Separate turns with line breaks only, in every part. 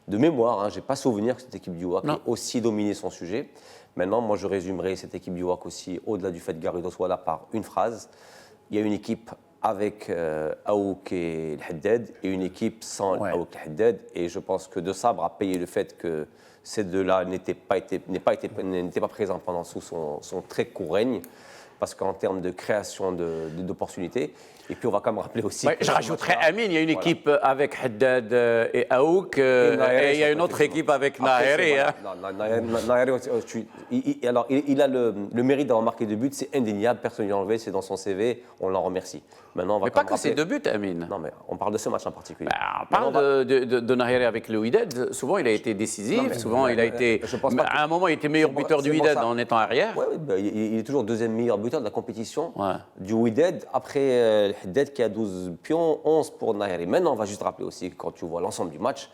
de mémoire, je n'ai pas souvenir que cette équipe du WAC ait aussi dominé son sujet. Maintenant, moi, je résumerai cette équipe du WAC aussi, au-delà du fait que Garrido soit là, par une phrase. Il y a une équipe avec Aouk et El Haddad et une équipe sans Aouk et El Haddad. Et je pense que De Sabre a payé le fait que ces deux-là n'étaient pas présents pendant son très court règne. Parce qu'en termes de création d'opportunités, et puis on va quand même rappeler aussi...
Je rajouterais Amine, il y a une équipe avec Haddad et Aouk, et il y a une autre équipe avec Naheri.
Alors, il a le mérite d'avoir marqué 2 buts, c'est indéniable, personne ne l'a enlevé, c'est dans son CV, on l'en remercie.
Maintenant, on va pas que c'est 2 buts, Amine.
Non, mais on parle de ce match en particulier.
On parle de Naheri avec le Wydad, souvent il a été décisif, souvent il a été... À un moment, il était meilleur buteur du Wydad en étant arrière.
Oui, il est toujours deuxième meilleur buteur de la compétition du Wydad, après le Haddad qui a 12 pions, 11 pour Naheri. Maintenant, on va juste rappeler aussi, quand tu vois l'ensemble du match,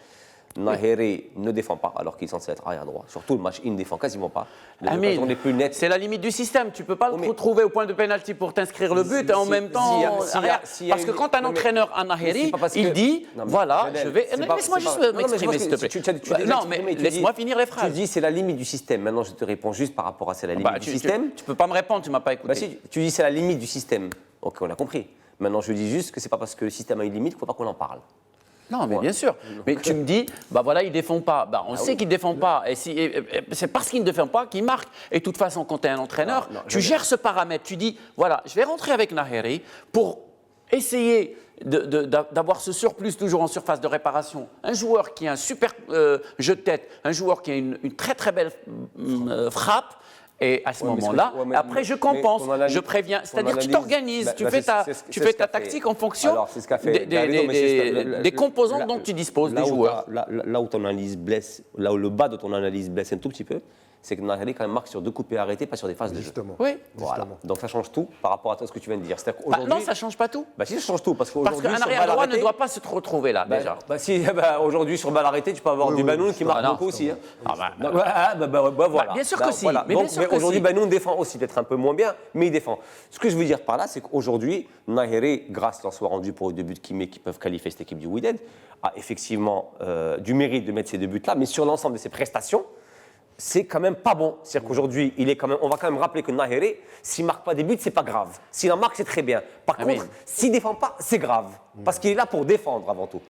Naheri ne défend pas alors qu'il est censé être arrière droit. Sur tout le match, il ne défend quasiment pas.
Amine, c'est la limite du système. Tu ne peux pas le retrouver au point de pénalty pour t'inscrire le but et en même temps arrière. Parce que quand un entraîneur à Naheri, il dit voilà, je vais. Laisse-moi juste m'exprimer, s'il te plaît. Non, mais laisse-moi finir les phrases.
Tu dis c'est la limite du système. Maintenant, je te réponds juste par rapport à c'est la limite du système.
Tu ne peux pas me répondre, tu ne m'as pas écouté.
Si, tu dis c'est la limite du système. Ok, on a compris. Maintenant, je dis juste que ce n'est pas parce que le système a une limite qu'il ne faut pas qu'on en parle.
Non, mais bien sûr. Mais tu me dis, voilà, il ne défend pas. On sait qu'il ne défend pas. Et c'est parce qu'il ne défend pas qu'il marque. Et de toute façon, quand tu es un entraîneur, tu gères ce paramètre. Tu dis, voilà, je vais rentrer avec Naheri pour essayer d'avoir ce surplus toujours en surface de réparation. Un joueur qui a un super jeu de tête, un joueur qui a une très très belle frappe. Et à ce moment-là, après je compense, je préviens. C'est-à-dire que tu t'organises, tu fais ta tactique en fonction des composants dont tu disposes, des joueurs.
Là où ton analyse blesse, là où le bas de ton analyse blesse un tout petit peu, c'est que Naheri quand même marque sur 2 coupés arrêtés, pas sur des phases de jeu.
Oui.
Voilà. Donc ça change tout par rapport à tout ce que tu viens de dire.
Non, ça ne change pas tout.
Si, ça change tout. Parce qu'un
arrière droit ne doit pas se retrouver là, déjà.
Aujourd'hui, sur balle arrêtée, tu peux avoir du Banoun qui marque beaucoup aussi. Voilà.
Bien sûr que si.
Mais aujourd'hui, Banoun défend aussi, peut-être un peu moins bien, mais il défend. Ce que je veux dire par là, c'est qu'aujourd'hui, Naheri, grâce à leur soit rendu pour les 2 buts qui peuvent qualifier cette équipe du Wydad, a effectivement du mérite de mettre ces 2 buts-là, mais sur l'ensemble de ses prestations, c'est quand même pas bon. C'est-à-dire qu'aujourd'hui, on va quand même rappeler que Naheri, s'il ne marque pas des buts, c'est pas grave. S'il en marque, c'est très bien. Par contre, s'il ne défend pas, c'est grave. Parce qu'il est là pour défendre avant tout.